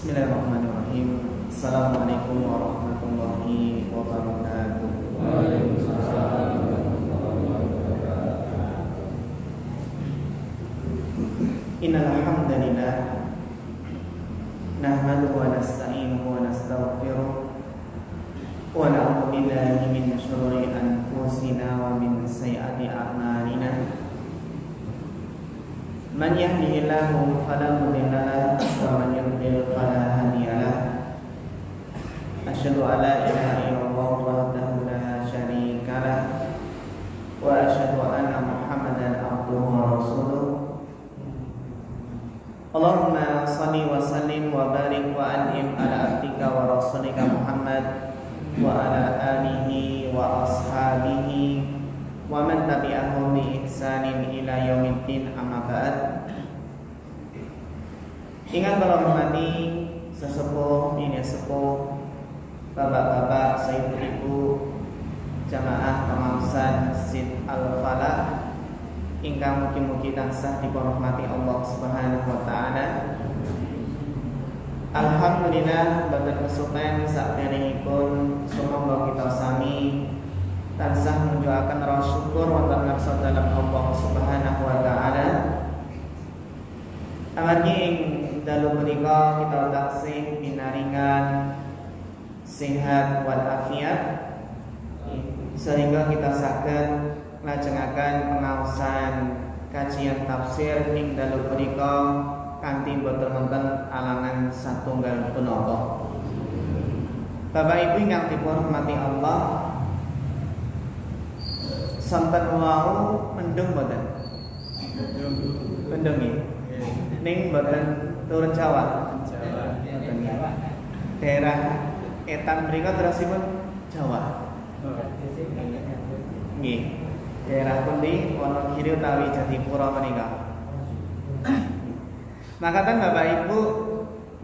Bismillahirrahmanirrahim. Assalamualaikum warahmatullahi wabarakatuh. Waalaikumsalam. Innal hamdalillah nahmaduhu wa nasta'inuhu wa nastaghfiruh wa na'udzu billahi min shururi anfusina wa min sayyiati a'malina. Man yahdihillahu fala mudilla lahu wa man yudlil fala hadiya lahu. Asyhadu an la ilaha illallah wahdahu la syarika lahu wa asyhadu anna Muhammadan abduhu wa rasuluh. Allahumma shalli wa sallim wa barik wa an'im ala abdika wa rasulika Muhammad wa ala alihi wa ashabihi wa man tabi'ahum bi ihsanin ila yaumiddin, amma ba'd. Ingat kalau hormati sesepuh, ini sepuh, bapak-bapak, ibu-ibu, jamaah pengausan Masjid Al-Falah ingkang mugi-mugi tansah dipunrahmati Allah Subhanahu wa taala. Alhamdulillah boten kesupen sakderengipun sumangga kita sami tansah menjuakan rasa syukur wonten ngarsa dalam Allah Subhanahu wa taala. Amargi ing dalu menika kita taksih pinaringan sehat wal afiat sehingga kita saged nglajengaken pengaosan kajian tafsir ing dalu menika kanthi boten wonten alangan satunggal punapa. Bapak Ibu ingkang dipun-hormati Allah, sampai mau mendung boten? Mendung nggih. Ning boten turun Jawa. Daerah etan mriku terusipun Jawa. Nggih. Daerah pundi Wonogiri utawi Jatipura menika. Makatan Bapak Ibu,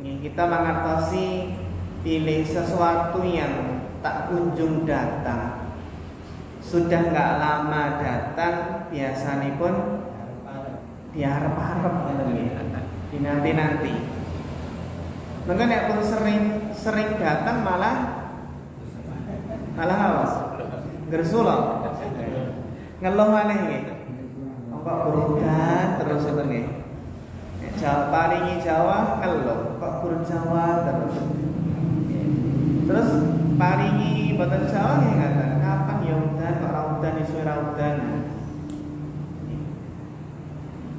kita mangertosi pilih sesuatu yang tak kunjung datang. Sudah nggak lama datang, biasanya pun diharap-harap di nanti-nanti. Mungkin yang pun sering datang malah awas gersulok ngeluh maneh nggih. Kok berudan terus nggih. Jawa paringi Jawa ngeluh, kok kurang Jawa terus. Terus paringi boten Jawa nggih ngaten. Kapan ya udan kok ora udan iso ora udan.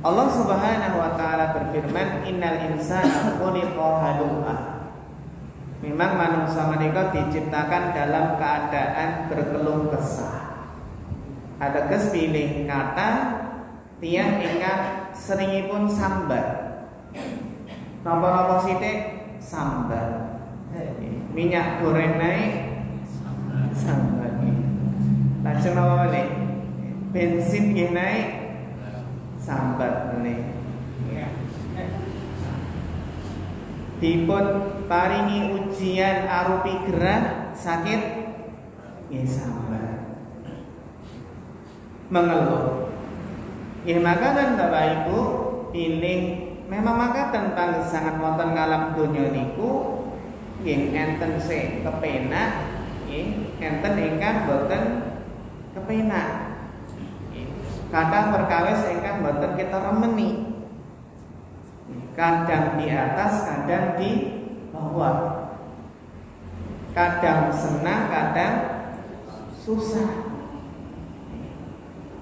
Allah Subhanahu wa taala berfirman, "Innal insana khuliqa halu'a." Memang manusia menika diciptakan dalam keadaan berkeluh kesah. Ada pilih kata tiang ingkang seringipun sambat. Napa-napa sithik sambat. Minyak goreng naik sambat. Lajeng napa meneh? Bensin nggih naik sambat meneh. Dipun paringi ujian arupi gerah sakit nggih sambat. Mengeluh. Ya makaten Bapak Ibu pilih memang makaten sangat wonten ngalam donya niku nggih enten sing kepenak, nggih enten ingkang boten kepenak. Kadang perkawis ingkang boten kita remeni. Kadang di atas, kadang di bawah. Kadang senang, kadang susah.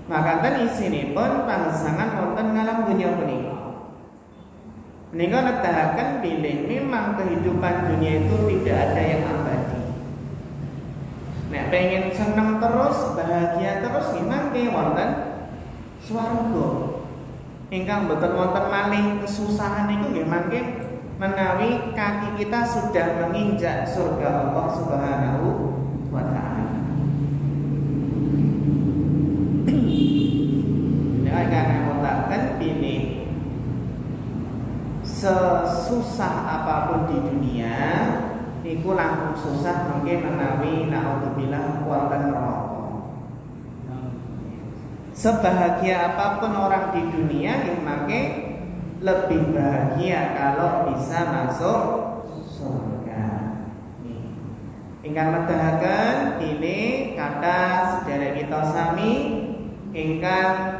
Makaten isinipun pangsangan wonten ngalam dunya punika. Menika nedahaken bilih memang kehidupan dunia itu tidak ada yang abadi. Nek pengen seneng terus, bahagia terus gimana wonten swarga. Ingkang boten wonten malih kesusahan niku nggih mangke menawi kaki kita sudah menginjak surga Allah Subhanahu wa taala. Karena mengatakan pilih sesusah apapun di dunia niku langkung susah mungkin menawi naudzubillah wonten neraka. Sebahagia apapun orang di dunia yang mungkin lebih bahagia kalau bisa masuk surga. Ingkang nedahaken pilih kata sedherek kita sami ingkang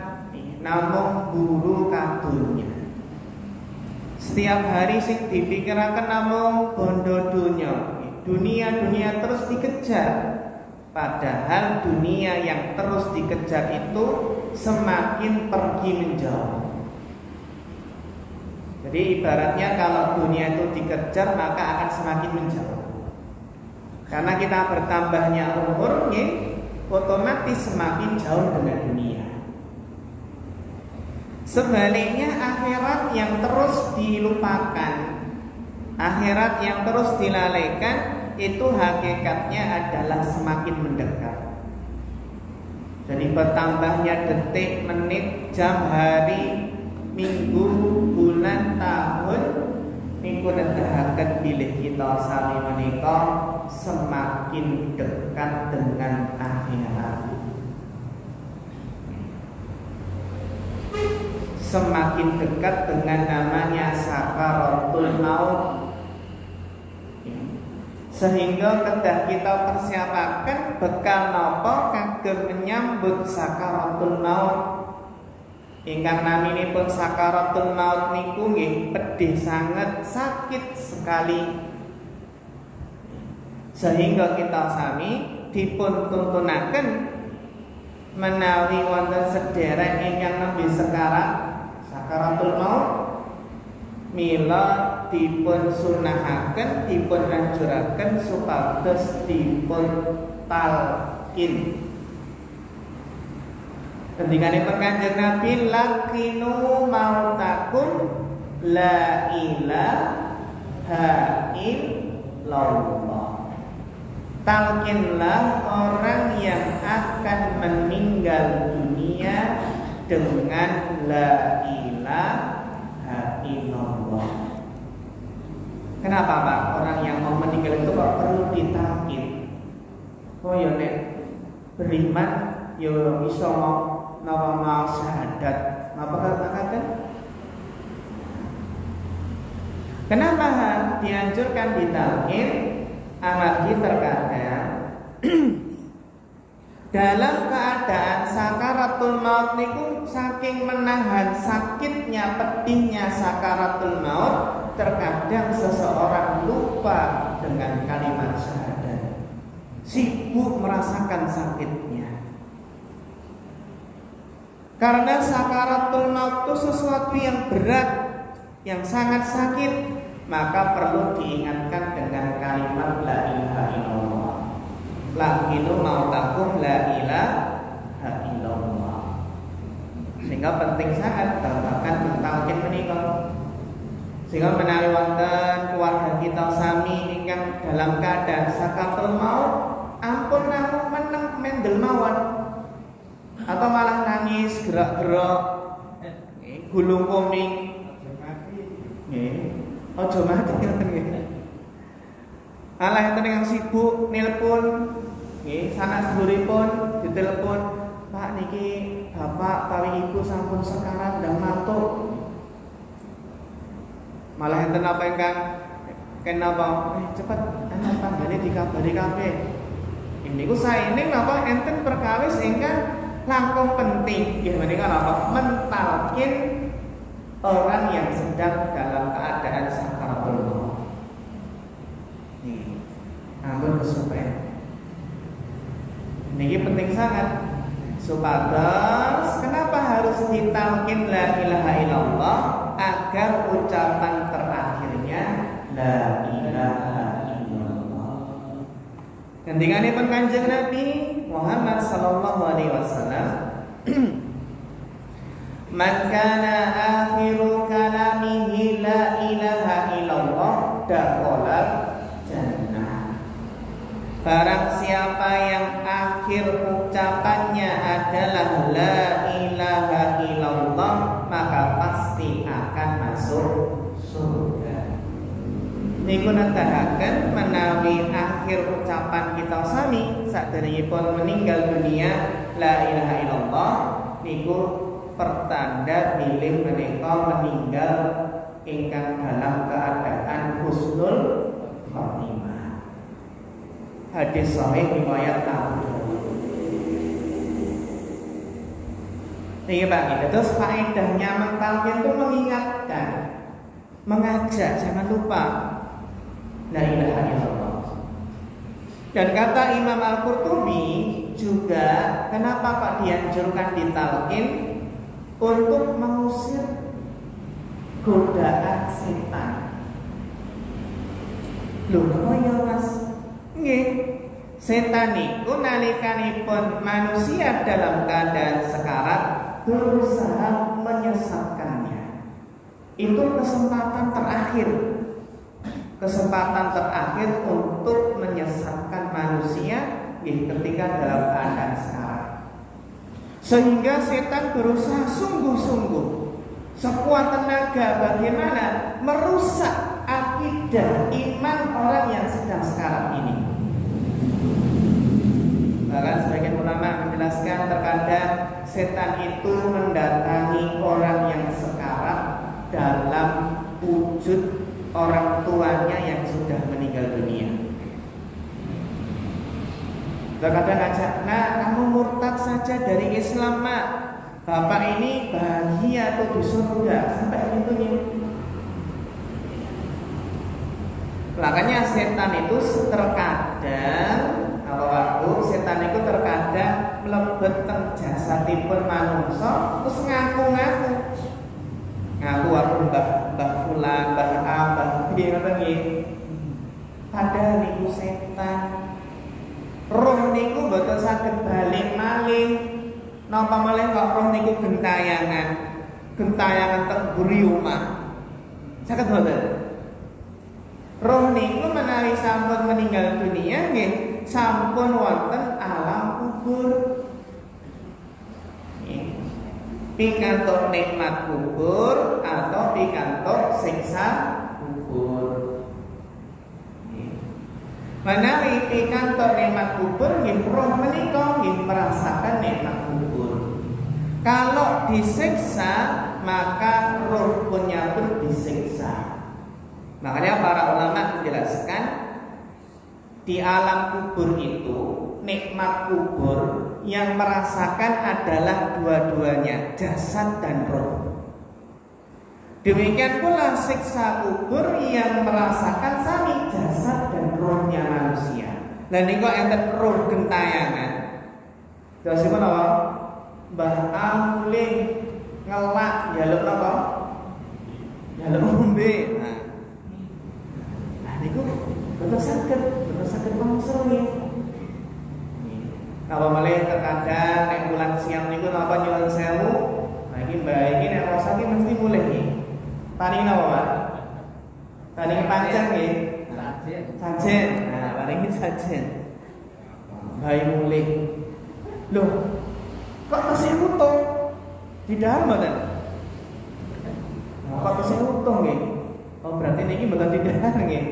namung buru kadunya. Setiap hari sing dipikiraken namung bondo dunia terus dikejar. Padahal dunia yang terus dikejar itu semakin pergi menjauh. Jadi ibaratnya kalau dunia itu dikejar maka akan semakin menjauh. Karena kita bertambahnya umurnya, otomatis semakin jauh dengan dunia. Sebaliknya akhirat yang terus dilupakan, akhirat yang terus dilalaikan, itu hakikatnya adalah semakin mendekat. Jadi bertambahnya detik, menit, jam, hari, minggu, bulan, tahun, niku nedahaken bilih kita sami menika semakin dekat dengan akhirat. Semakin dekat dengan namanya sakaratul maut, sehingga kedah kita persiapaken bekal napa kagem menyambut sakaratul maut. Ingkang naminipun sakaratul maut niku nggih pedih sangat, sakit sekali, sehingga kita sami dipun tuntunaken menawi wonten sedherek ingkang nembe sekarang sakaratul maut, mila dipun sunahaken, dipun anjuraken supados dipun talqin. Ketika Kanjeng Nabi lakinu mautakum la ilaha illallah. Talqinlah orang yang akan meninggal dunia dengan la ilaha illallah. Kenapa Pak? Orang yang mau meninggal itu kok perlu ditalqin? Oh ya nek beriman ya iso mau syahadat. Napa katakan? Kenapa dianjurkan ditalqin? Amargi terkadang dalam keadaan sakaratul maut niku saking menahan sakitnya, pedihnya sakaratul maut, terkadang seseorang lupa dengan kalimat syahadat, sibuk merasakan sakitnya. Karena sakaratul maut itu sesuatu yang berat, yang sangat sakit, maka perlu diingatkan dengan kalimat la ilaha illallah. Lakinu mautakum la ilaha illallah. Sehingga penting sangat babagan mentalkin menika. Sehingga menawi wonten keluarga kita sami ingkang dalam keadaan sakaratul maut, ampun namung meneng mendel mawon, atau malah nangis gerak-gerak, gulung koming, ojo mati ngoten nggih. Alah enten yang sibuk nelpon nggih, sanak seduluripun ditelepon, Pak niki bapak tawi ibu sampun sekarat ndang mantuk. Malah enten apa ingkang kenapa cepet ana tanggane dikabari kabeh. Niku saene napa enten perkawis ingkang langkung penting nggih menika napa mentalkin orang yang sedang dalam keadaan sakaratul maut. Ampun kesupen. Ini penting sangat. Supados kenapa harus ditalqin la ilaha illallah? Agar ucapan terakhirnya la ilaha illallah. Ketika Kanjeng Nabi Muhammad sallallahu alaihi wasallam man kana akhiru kalamihi la ilaha illallah dakhala jannah. Barang siapa yang akhir ucapannya adalah la ilaha illallah, maka pasti akan masuk surga. Niku nedahaken menawi akhir ucapan kita sami saderengipun meninggal dunia la ilaha illallah niku pertanda bilih menika meninggal ingkang dalam keadaan husnul Hadis sahih riwayat Abu Dawud. Ini Pak, terus faedahnya mentalkin itu mengingatkan, mengajak, jangan lupa la ilaha illallah. Dan kata Imam Al-Qurtubi juga, kenapa Pak dianjurkan ditalkin? Untuk mengusir godaan setan. Lho, kok ya Mas? Nggih. Setan itu nalikanipun manusia dalam keadaan sekarat berusaha menyesatkannya. Itu kesempatan terakhir. Kesempatan terakhir untuk menyesatkan manusia ketika dalam keadaan sekarat. Sehingga setan berusaha sungguh-sungguh sekuat tenaga bagaimana merusak akidah iman orang yang sedang sekarat ini. Bahkan sebagian ulama menjelaskan terkadang setan itu mendatangi orang yang sekarat dalam wujud orang tuanya yang sudah meninggal dunia. Terkadang ajak, nah kamu murtad saja dari Islam mak, bapak ini bahagia atau di surga sampai itu nih. Makanya setan itu terkadang, kalau waktu setan itu terkadang melebet teng jasadipun manungsa terus ngaku-ngaku aku mbah fulan, mbah A, mbah B ngoten nggih. Padahal niku setan. Roh niku mboten saged balik malih. Napa malih kok roh niku gentayangan. Gentayangan teng mburi omah. Saged mboten? Roh niku menawi sampun meninggal dunia nggih sampun wonten alam kubur. Pikantuk nikmat kubur atau pikantuk siksa kubur. Menawi pikantuk nikmat kubur nggih roh menika nggih merasakan nikmat kubur. Kalau disiksa maka roh punya pun disiksa. Makanya para ulama menjelaskan di alam kubur itu nikmat kubur yang merasakan adalah dua-duanya, jasad dan roh. Demikian pula siksa kubur yang merasakan sami jasad dan rohnya manusia. Lah niku enten roh gentayangan. Dasipun apa? Mbah Amuling ngelak njaluk apa? Njaluk ombe. Nah niku betul saged mangsul nggih. Kalau malih terkadang nek bulan siang niku napa nyuwun sewu, nah iki mbah iki nek rasa iki mesti mulih iki. Paling napa, Pak? Paling pancen nggih. Sajen. Nah, paling sajen. Mbah mulih. Loh, kok tesih utuh? Didahar mboten? Kok tesih utuh nggih? Oh, berarti niki mboten didahar nggih.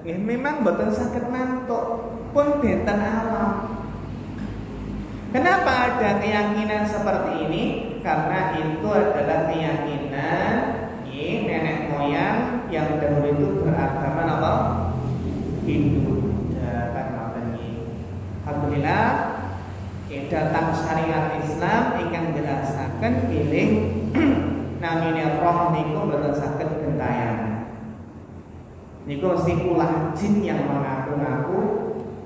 Nggih, memang mboten saged mantuk pun benten alam. Kenapa ada keyakinan seperti ini? Karena itu adalah keyakinan nenek moyang yang dahulu itu beragama apa? Hindu. Karena ini, alhamdulillah, datang syariat Islam ingkang jelasaken pilih namine roh niku boten saged gentayangan. Niku mesti ulah jin yang mengaku-ngaku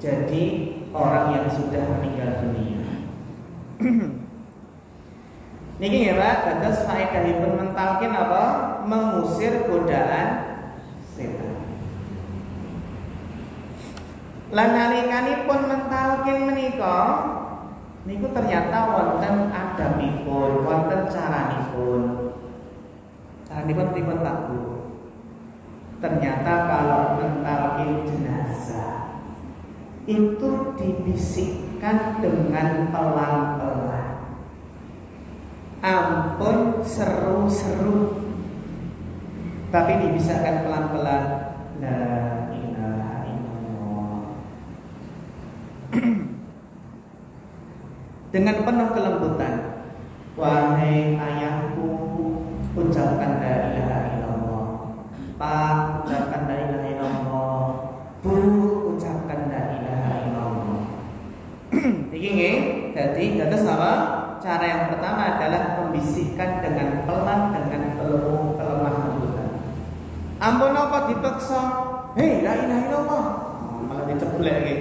jadi orang yang sudah meninggal dunia. Niki ya Pak, dados faedahipun mentalkin apa? Mengusir godaan setan. Lan nalikanipun mentalkin menika niku ternyata wonten adabipun, wonten caranipun. Caranipun pripun Pak Bu? Ternyata kalau mentalkin jenazah itu dibisikkan dengan pelan-pelan. Ampun seru-seru, tapi dibisikkan pelan-pelan. La ilaha illallah. Dengan penuh kelembutan. Wahai ayahku, ucapkan la ilaha illallah. Pak, ucapkan la ilaha illallah. Bu, ucapkan la ilaha illallah. dipeksa, "Hei, la ilaha illallah." Malah diceblek iki.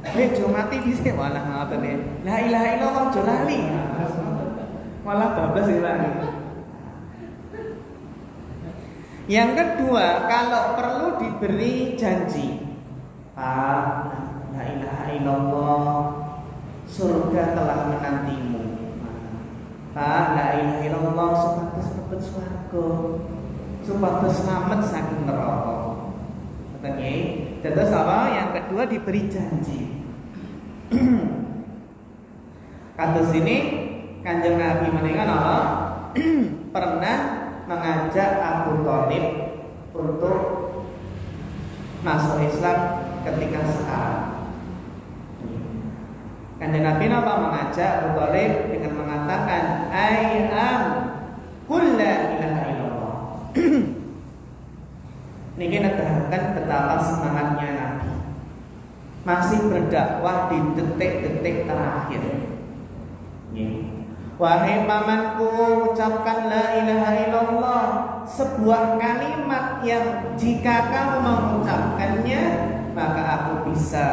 "Hei, jo mati dhisik malah ngoten iki. La ilaha illallah jo lali." Malah bablas lali. Yang kedua, kalau perlu diberi janji. Pak, la ilaha illallah, surga telah menantimu. Pak, la ilaha illallah, supados mlebet swarga, supados selamat saking neraka. Ngoten nggih. Terus apa? Yang kedua diberi janji. Kados ini Kanjeng Nabi menika apa? Pernah mengajak Abu Thalib untuk masuk Islam ketika sekarang. Kanjeng Nabi apa mengajak Abu Thalib dengan mengatakan ayyam qul la ilaha illallah. Niki nedahaken betapa semangatnya Nabi. Masih berdakwah di detik-detik terakhir. Wahai pamanku, ucapkan la ilaha illallah, sebuah kalimat yang jika kamu mengucapkannya, maka aku bisa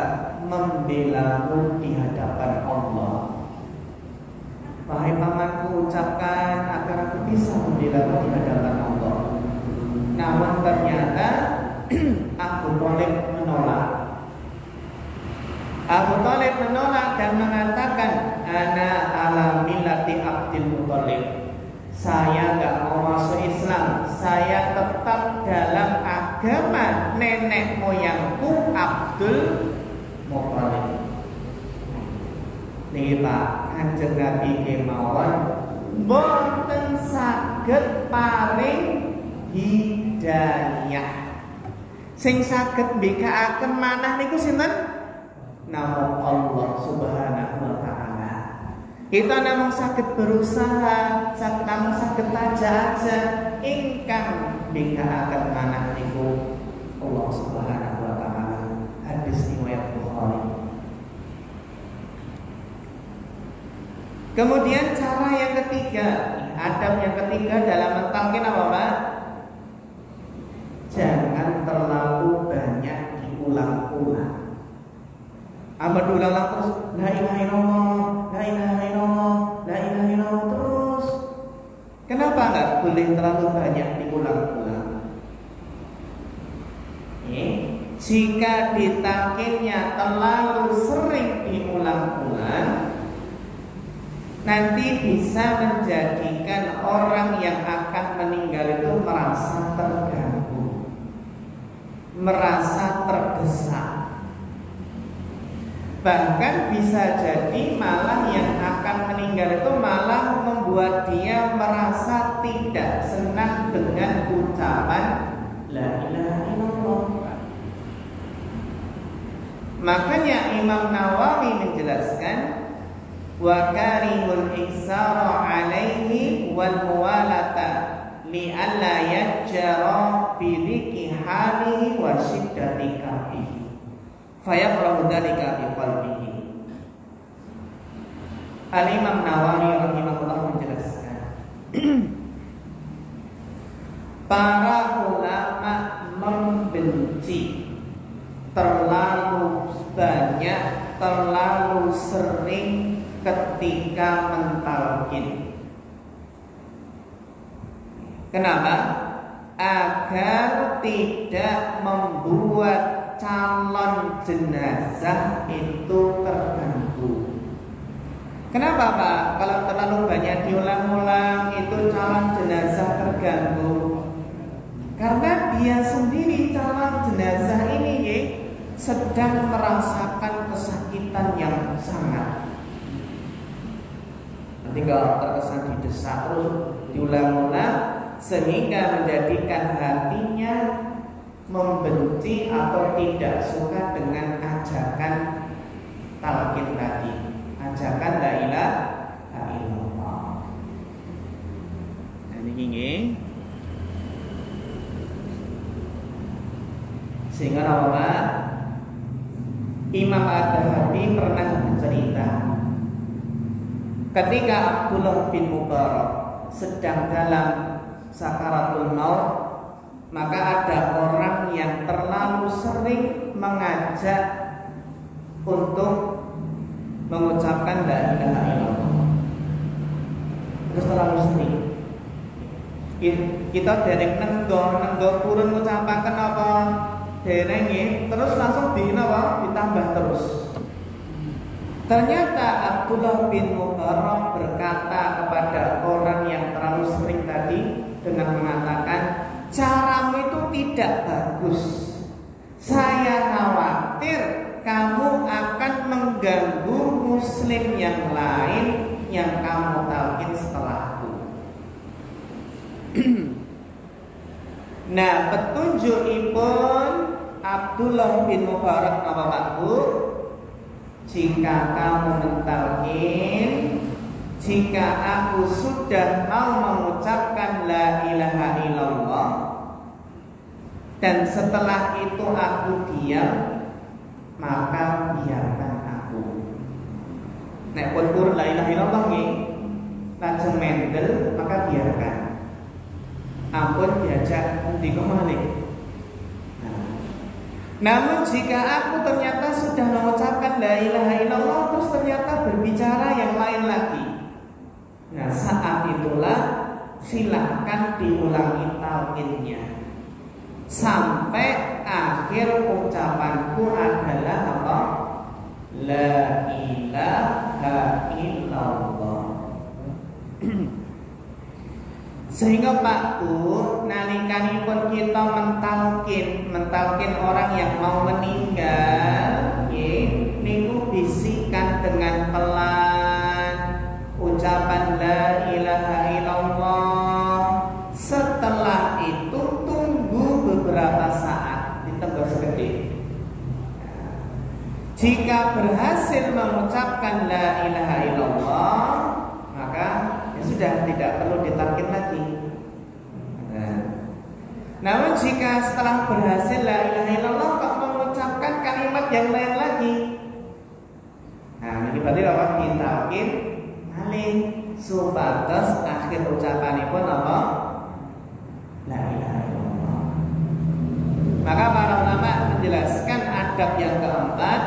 membelamu di hadapan Allah. Wahai pamanku, ucapkan agar aku bisa membelamu di hadapan Allah. Namun ternyata Abu Thalib menolak. Abu Thalib menolak dan mengatakan, ana ala millati Abdul Muthalib. Saya enggak mau masuk Islam. Saya tetap dalam agama nenek moyangku Abdul Muthalib. Niki Pak, Kanjeng Nabi kemawon boten saged paring hidayah. Sing saged mbikaaken manah niku sinten? Namung Allah Subhanahu wa taala. Kita namung saged berusaha, namung saged aja ingkang mbikaaken manah niku Allah Subhanahu wa taala. Hadis riwayat Bukhari. Kemudian cara yang ketiga, adab yang ketiga dalam mentalkin apa Pak? Jangan terlalu banyak diulang-ulang. Apa diulang-ulang terus? La ilaha illallah, la ilaha illallah, la ilaha illallah terus. Kenapa enggak boleh terlalu banyak diulang-ulang? Jika ditalkinnya terlalu sering diulang-ulang, nanti bisa menjadikan orang yang akan meninggal itu merasa terganggu, merasa terdesak. Bahkan bisa jadi malah yang akan meninggal itu malah membuat dia merasa tidak senang dengan ucapan la ilaha illallah. Makanya Imam Nawawi menjelaskan wa karihul iksara alaihi wal muwalata li alla yajra bi dhikri halihi wa shiddati kafihi fayaqrahu dzalika bi qalbihi. Al-Imam Nawawi rahimahullah menjelaskan para ulama membenci terlalu banyak, terlalu sering ketika mentalkin. Kenapa? Agar tidak membuat calon jenazah itu terganggu. Kenapa Pak? Kalau terlalu banyak diulang-ulang itu calon jenazah terganggu. Karena dia sendiri calon jenazah ini sedang merasakan kesakitan yang sangat. Nanti kalau terkesan didesak terus diulang-ulang sehingga menjadikan hatinya membenci atau tidak suka dengan ajakan talqin tadi, ajakan la ilaha illallah. Nah ini sehingga apa? Imam Ad-Dhahabi pernah bercerita ketika Abdullah bin Mubarak sedang dalam sakaratul maut, maka ada orang yang terlalu sering mengajak untuk mengucapkan la ilaha illallah. Terus terlalu sering. Kita dereng nenggo purun ngucapaken apa derenge terus langsung ditambah terus. Ternyata Abdullah bin Mubarak berkata kepada orang yang terlalu sering tadi dengan mengatakan, caramu itu tidak bagus. Saya khawatir kamu akan mengganggu muslim yang lain yang kamu talqin setelahku. Nah, petunjukipun Abdullah bin Mubarak apa Pak Bu? Jika kamu mentalqin, jika aku sudah mau mengucapkan la ilaha illallah dan setelah itu aku diam, maka biarkan aku. Nek pun la ilaha illallah nggih, lajeng mendel, maka biarkan. Ampun diajak endi malih. Namun jika aku ternyata sudah mengucapkan la ilaha illallah terus ternyata berbicara yang lain lagi, nah saat itulah silahkan diulangi talqinnya sampai akhir ucapanku adalah apa? La ilaha illallah. Sehingga Pak Bu, nalikanipun kita mentalkin orang yang mau meninggal, niku bisikan dengan pelan ucapan la ilaha illallah. Setelah itu tunggu beberapa saat ditegur segede. Jika berhasil mengucapkan la ilaha illallah, maka sudah tidak perlu ditalqin lagi. Namun jika setelah berhasil la ilaha illallah kok mengucapkan kalimat yang lain lagi, nah ini berarti apa? Ditalqin malih supados akhir ucapanipun apa? La ilaha illallah. Maka para ulama menjelaskan adab yang keempat,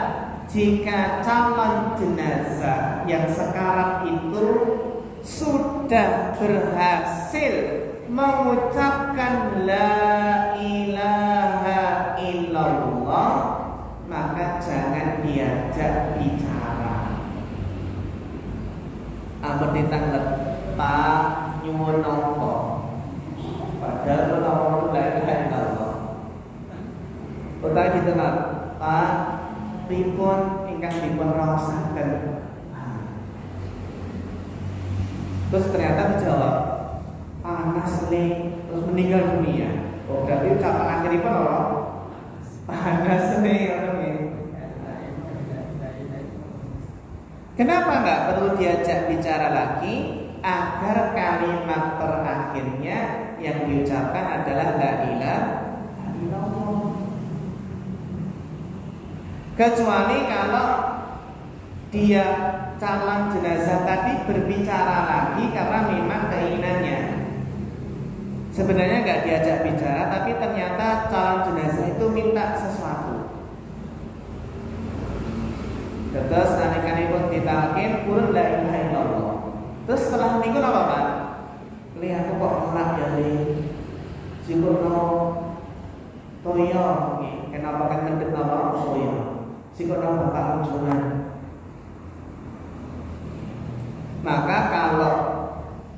jika calon jenazah yang sekarat itu sudah berhasil mengucapkan la ilaha illallah, maka jangan diajak bicara. Ampun ditanglet Pak nyuwun napa, padahal menawa la ilaha illallah. Utawi ditengat Pak pripun ingkang dipun raosaken. Terus ternyata dijawab panas nih, terus meninggal dunia. Oh berarti ucapan akhiripun apa? Panas nih orangnya. Kenapa nggak perlu diajak bicara lagi? Agar kalimat terakhirnya yang diucapkan adalah la ilaha illallah. Kecuali kalau dia calon jenazah tadi berbicara lagi karena memang keinginannya. Sebenarnya nggak diajak bicara, tapi ternyata calon jenazah itu minta sesuatu. Terus nalikanipun ditalqin purun la ilaha illallah. Terus setelah niku apa Pak? Li aku kok nolak ya li. Sikono toyo nggih, kenapa kan mendhet apa toyo. Sikono bapak kunjungan. Maka kalau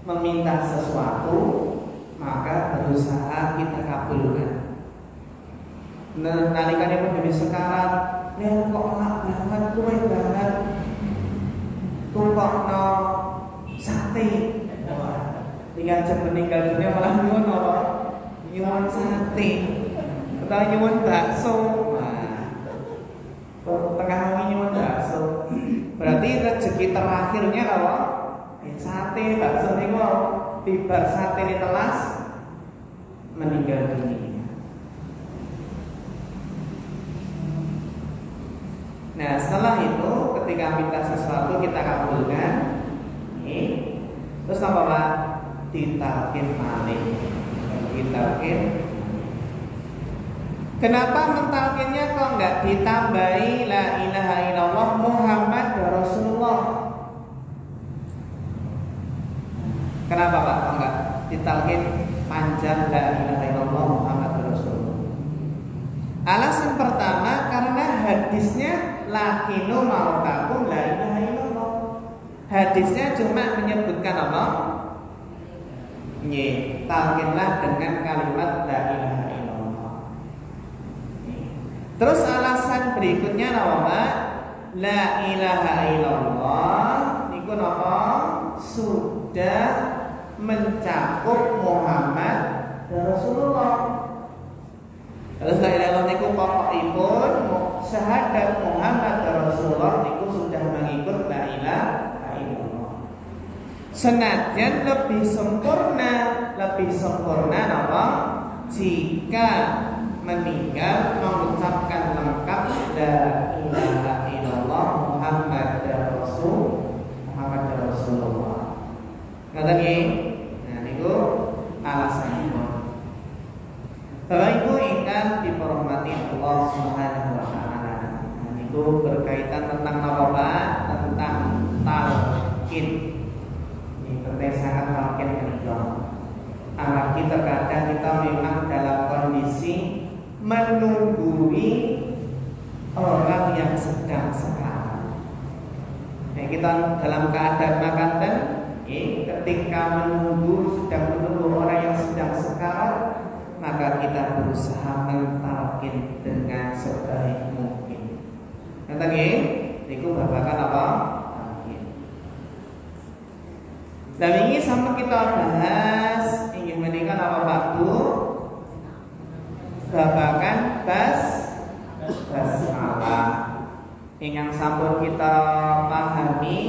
meminta sesuatu, maka berusaha kita kabulkan. Nalikanipun dhewe sekarat, nek kok enak banget, luwih banget. Tumpakno sate. Tinggal jam meninggal dunia malah nyuwun apa? Nyuwun sate. Atau nyuwun bakso. Tengah wengi nyuwun bakso. Berarti rezeki terakhirnya apa? Sate, bakso niku tibar sate ditelas meninggal dunia. Nah setelah itu ketika minta sesuatu kita kabulkan, terus apa Pak? Ditalqin malih, ditalqin. Kenapa mentalkinnya kok nggak ditambahi la ilaha illallah Muhammad Rasulullah? Kenapa Pak kok nggak ditalkin panjang la ilaha illallah Muhammad Rasulullah? Alasan pertama karena hadisnya lakinu mautakum la ilaha illallah. Hadisnya cuma menyebutkan apa? Talkinlah dengan kalimat la ilaha illallah. Terus alasan berikutnya apa? La ilaha illallah niku napa? Sudah mencakup Muhammad Rasulullah. Terus la ilaha illallah niku pokokipun syahadat Muhammad Rasulullah niku sudah mengikut la ilaha illallah. Senajan lebih sempurna apa? Jika meninggal mengucapkan lengkap la ilaha illallah Muhammad Rasulullah. Kata nggih? Nah niku alasannya. Bapak Ibu ingkang dipormati Allah Subhanahu wa taala. Nah niku berkaitan tentang apa Pak? Tentang talqin. Ini penting sangat talqin menika. Apalagi terkadang kita memang dalam kondisi menunggui orang yang sedang sekarat. Nah, kita dalam keadaan makan dan ketika sedang menunggu orang yang sedang sekarat, maka kita berusaha mentalkin dengan sebaik mungkin. Kata nggih, niku babakan apa? Talqin. Dan ini sama kita bahas ingin menikah apa Pak Bu? Babakan basmalah. Ingkang sampun kita pahami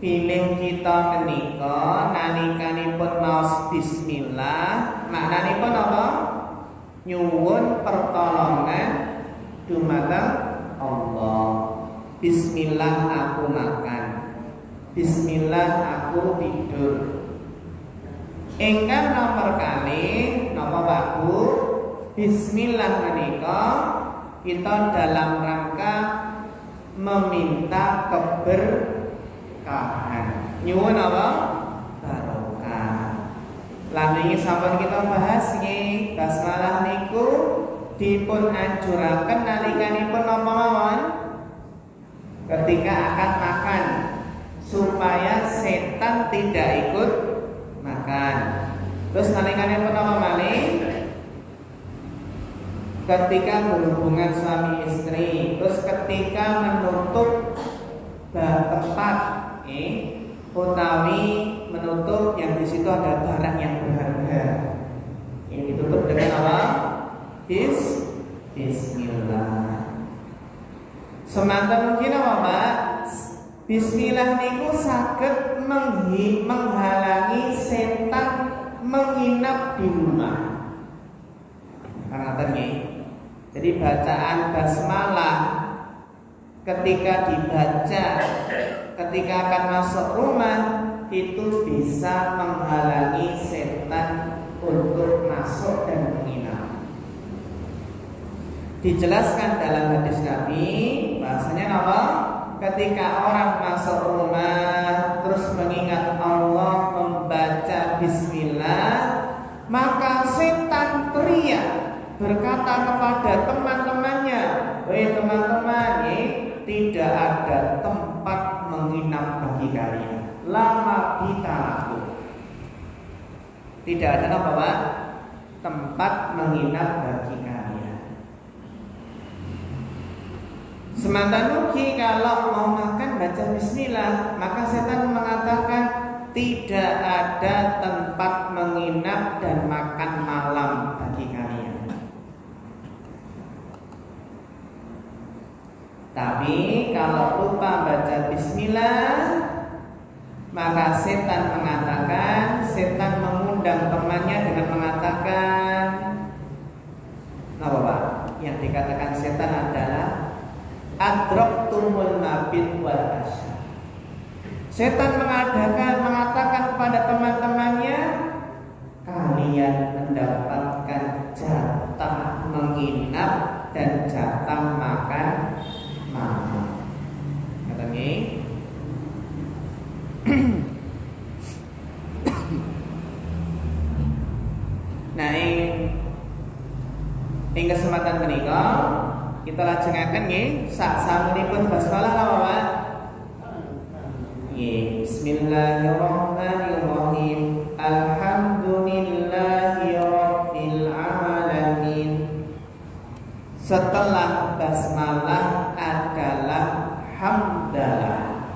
pilih kita menika nalikanipun maos bismillah maknanipun apa? Nyuwun pertolongan dumateng Allah. Bismillah aku makan. Bismillah aku tidur. Ingkang nomor kalih napa Pak Bu? Bismillah menika kita dalam rangka meminta keberkahan. Nyuwun apa? Barokah. Lan iki sampun kita bahas nggih, basmalah niku dipun anjuraken nalikanipun napa mawon? Ketika akan makan supaya setan tidak ikut makan. Terus nalikanipun napa malih? Ketika berhubungan suami istri, terus ketika menutup tempat, utawi menutup yang di situ ada barang yang berharga, ini ditutup dengan apa? Bismillah. Semantan mungkin apa Pak? Bismillah niku saged menghalangi setan menginap di rumah. Karena tadi. Jadi bacaan basmalah ketika dibaca ketika akan masuk rumah itu bisa menghalangi setan untuk masuk dan menginap. Dijelaskan dalam hadis Nabi bahasanya apa? Ketika orang masuk rumah terus mengingat Allah membaca bismillah, maka setan teriak berkata kepada teman-temannya, "Wahai teman-teman, tidak ada tempat menginap bagi kalian. Lama kita laku." Tidak ada apa Pak? Tempat menginap bagi kalian. Semantan mugi kalau mau makan baca bismillah, maka setan mengatakan tidak ada tempat menginap dan makan malam bagi kalian. Tapi kalau lupa baca bismillah, maka setan mengundang temannya dengan mengatakan, apa Pak? Yang dikatakan setan adalah adraktumul mabit wal asya. Setan mengatakan kepada teman-temannya, kalian mendapatkan jatah menginap menginap dan jatah makan malam. Katanya nah ing kesempatan menika kita lajengaken nggih sak samunipun basmalah apa Pak? Nggih, bismillahirrahmanirrahim. Alhamdulillahirabbil alamin. Setelah basmalah adalah hamdalah.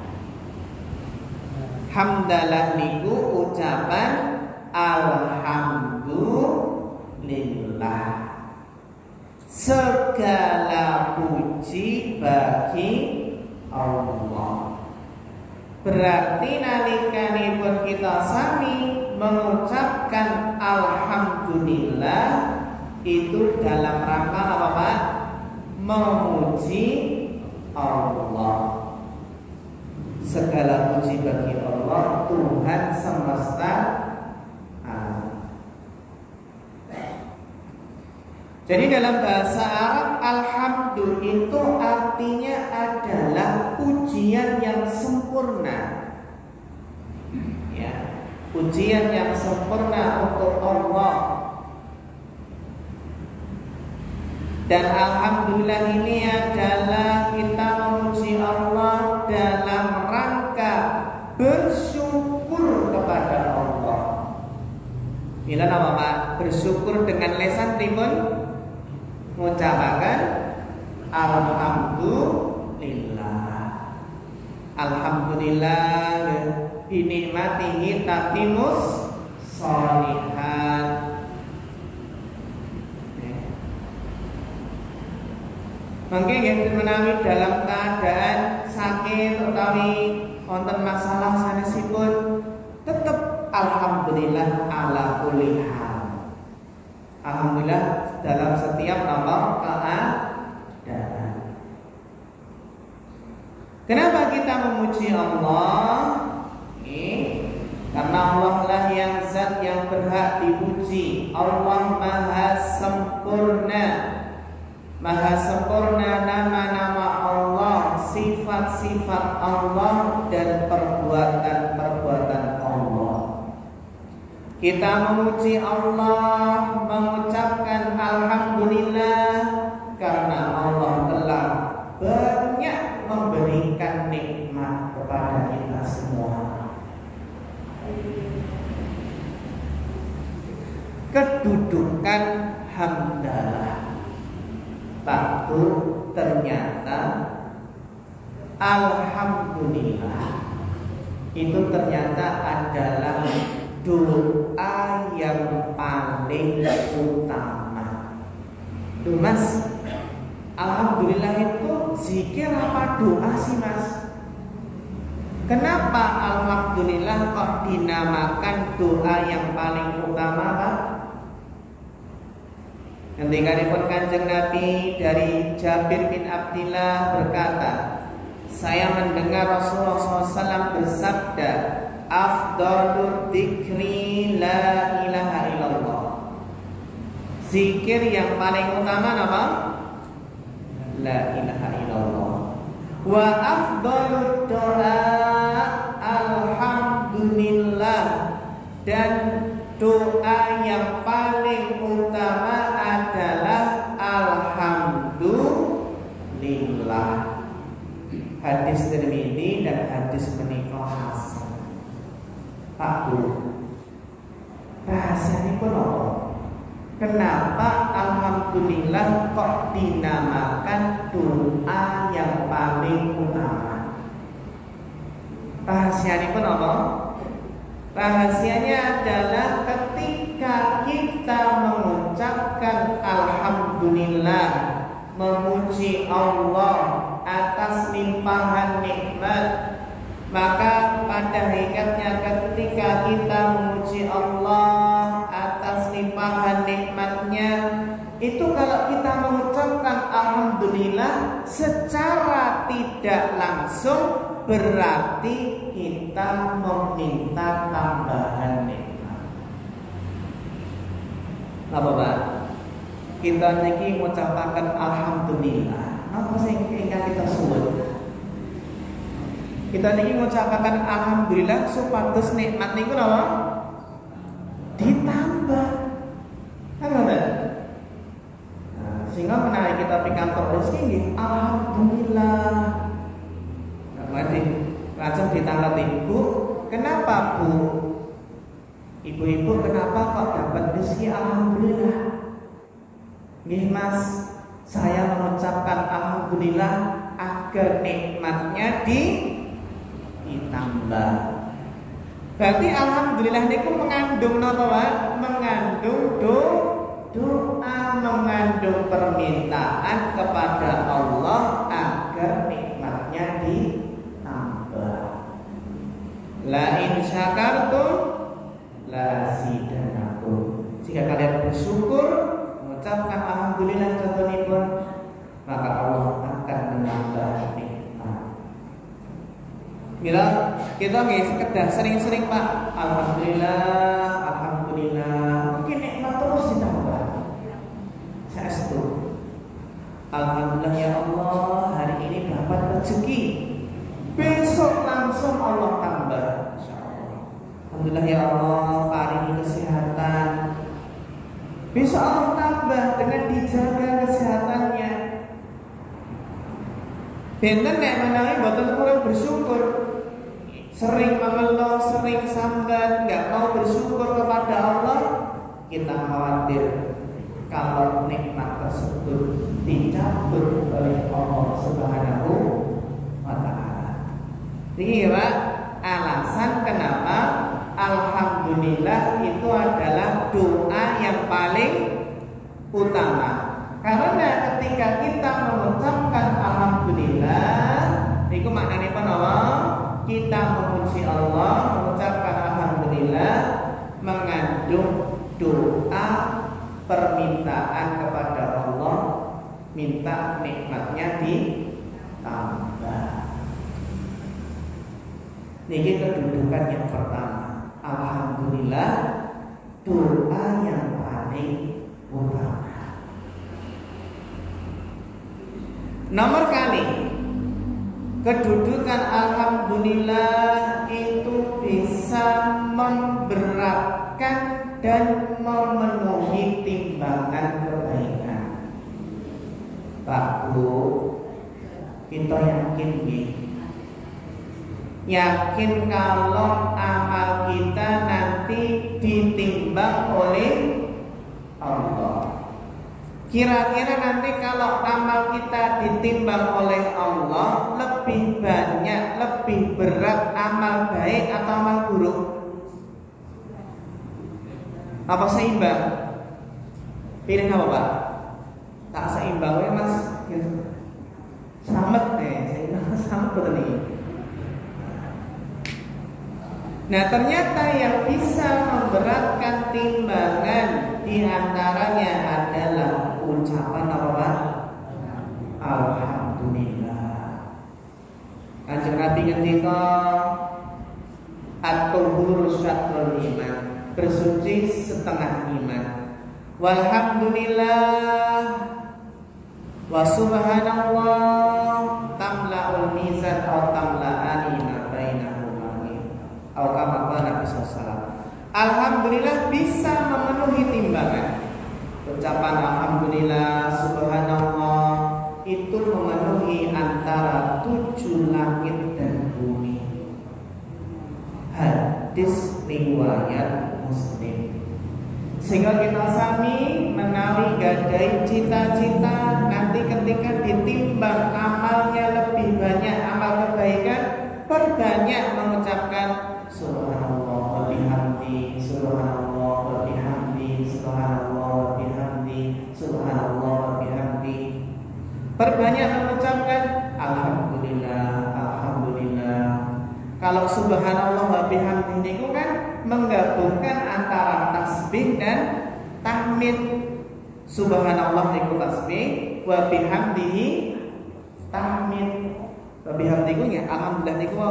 Hamdalah niku ucapan alhamdulillah. Segala puji bagi Allah. Berarti nalikanipun kita sami mengucapkan alhamdulillah itu dalam rangka apa Pak? Memuji Allah. Segala puji bagi Allah, Tuhan semesta alam. Jadi dalam bahasa Arab alhamdulillah itu artinya adalah pujian yang sempurna. Ya, pujian yang sempurna untuk Allah. Dan alhamdulillah ini adalah kita memuji Allah dalam rangka bersyukur kepada Allah. Bila nama Pak bersyukur dengan lesan timun mengucapkan alhamdulillah. Alhamdulillah binikmatihi tatimus sholihat. Mungkin yang menawi dalam keadaan sakit utawi wonten masalah sanesipun tetap alhamdulillah ala kulli hal. Alhamdulillah dalam setiap nomor keadaan. Kenapa kita memuji Allah? Karena Allah lah yang zat yang berhak dipuji. Allah maha sempurna. Maha sempurna nama-nama Allah, sifat-sifat Allah dan perbuatan-perbuatan Allah. Kita memuji Allah, mengucapkan alhamdulillah karena Allah telah banyak memberikan nikmat kepada kita semua. Kedudukan hamdalah. Tapi ternyata alhamdulillah itu ternyata adalah doa yang paling utama. Duh Mas, alhamdulillah itu zikir apa doa sih Mas? Kenapa alhamdulillah kok dinamakan doa yang paling utama Pak? Ketika Kanjeng Nabi dari Jabir bin Abdillah berkata, saya mendengar Rasulullah SAW bersabda, afdalul dzikri la ilaha illallah. Zikir yang paling utama apa? La ilaha illallah. Wa afdalud doa alhamdulillah. Dan doa yang paling utama adalah alhamdulillah. Hadis Tirmidzi dan hadis menika hasan. Pak Bu, bahasanya pun apa? Kenapa alhamdulillah kok dinamakan doa yang paling utama? Rahasianya pun apa? Rahasianya adalah ketika kita mengucapkan alhamdulillah, memuji Allah atas limpahan nikmat, maka pada hakikatnya ketika kita memuji Allah atas limpahan nikmatnya, itu kalau kita mengucapkan alhamdulillah secara tidak langsung berarti kita meminta tambahan nikmat. Apa Pak? kita niki ngucapaken alhamdulillah. Napa sing ingkang kita suwun? Kita niki ngucapaken alhamdulillah supados nikmat niku napa? Ditambah. Kan ngoten? Sehingga menawi kita pikantuk rezeki nggih alhamdulillah. Kemudian langsung ditanggapi, Bu, kenapa Bu? Ibu-ibu kenapa kok dapat rezeki alhamdulillah? Nggih Mas, saya mengucapkan alhamdulillah agar nikmatnya ditambah. Berarti alhamdulillah niku mengandung napa, Pak? Mengandung doa, mengandung permintaan kepada Allah agar nikmatnya ditambah. La in syakartum la zidanakum. Jika kalian bersyukur, mengucapkan alhamdulillah contohipun, maka Allah akan menambah nikmat. Bila kita nggih sekedar sering-sering Pak, alhamdulillah, alhamdulillah, mungkin nikmat terus ditambah. Saestu. Alhamdulillah ya Allah, hari ini dapat rezeki. Besok langsung Allah tambah. Insyaallah. Alhamdulillah ya Allah, paringi kesehatan. Besok Allah tambah dengan dijaga kesehatannya. Benten nek menawi mboten kurang bersyukur, sering mengeluh, sering sambat, enggak mau bersyukur kepada Allah, kita khawatir kalau nikmat tersebut dicabut oleh Allah Subhanahu wa taala. Ini Pak, alasan kenapa alhamdulillah itu adalah doa yang paling utama. Karena ketika kita mengucapkan alhamdulillah, itu maknanya apa? Kita memuji Allah, mengucapkan alhamdulillah mengandung doa permintaan kepada Allah, minta nikmatnya ditambah. Ini kedudukan yang pertama. Alhamdulillah, doa yang paling utama. Nomor kali, kedudukan alhamdulillah itu bisa memberatkan dan memenuhi timbangan kebaikan. Pak Bu, kita yakin kalau amal kita nanti ditimbang oleh Allah. Kira-kira nanti kalau amal kita ditimbang oleh Allah, lebih banyak, lebih berat amal baik atau amal buruk? Apa seimbang? Pilih apa Pak? Tak seimbang ya Mas. Selamat selamat betul nih. Nah ternyata yang bisa memberatkan timbangan diantaranya adalah ucapan apa Pak? Alhamdulillah. Kanjeng Nabi ngendika at-tuhuru syatrul iman, bersuci setengah iman. Walhamdulillah wa subhanallah tamla'ul mizan atau tamla'ani ma bainahuma atau kama qala Nabi sallallahu. Alhamdulillah bisa memenuhi timbangan. Ucapan alhamdulillah, subhanallah itu memenuhi antara 7 langit dan bumi. Hadis riwayat Muslim. Sehingga kita sami menawi gadai cita-cita nanti ketika ditimbang amalnya lebih banyak amal kebaikan, perbanyak mengucapkan subhanallah wa bihamdi, subhanallah wa bihamdi, subhanallah wa bihamdi, subhanallah wa bihamdi. Perbanyak mengucapkan alhamdulillah, alhamdulillah. Kalau subhanallah wa bihamdi niku kan menggabungkan antara tasbih dan tahmid. Subhanallah niku tasbih, wa bihamdihi tahmid. Wa bihamdihi ya alhamdulillah niku.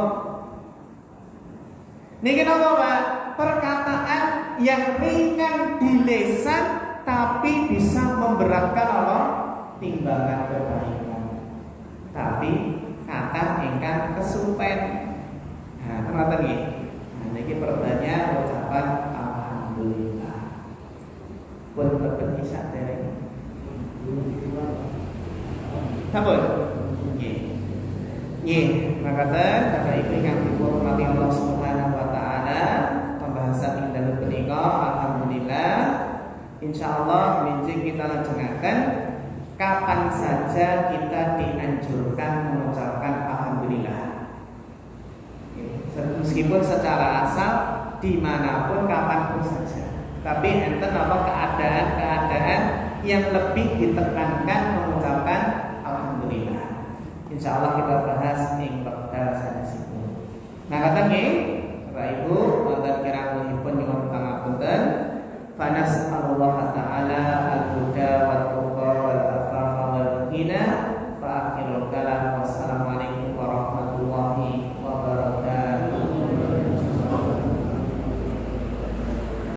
Niki napa Pak? Perkataan yang ringan di lisan tapi bisa memberatkan mendapatkan apa? Timbangan kebaikan. Tapi kata ingkang kesupen. Nah, ternyata nggih. Nah, niki pertanya ucapan alhamdulillah. Pun boten kisah dereng. Sampun. Nggih. Nggih, makaten Bapak Ibu ingkang dihormati Allah Subhanahu wa taala, pembahasan ing dalem punika alhamdulillah insyaallah minjing kita lajengaken kapan saja kita dianjurkan mengucapkan alhamdulillah. Meskipun secara asal dimanapun kapanpun saja. Tapi enten apa keadaan-keadaan yang lebih ditekankan mengucapkan alhamdulillah. Insya Allah kita bahas ing wekdal sanesipun. Nah kata nggih, Bapak Ibu, wonten kirang nuhipun nyuwun pangapunten. Fanas'alullah ta'ala al-huda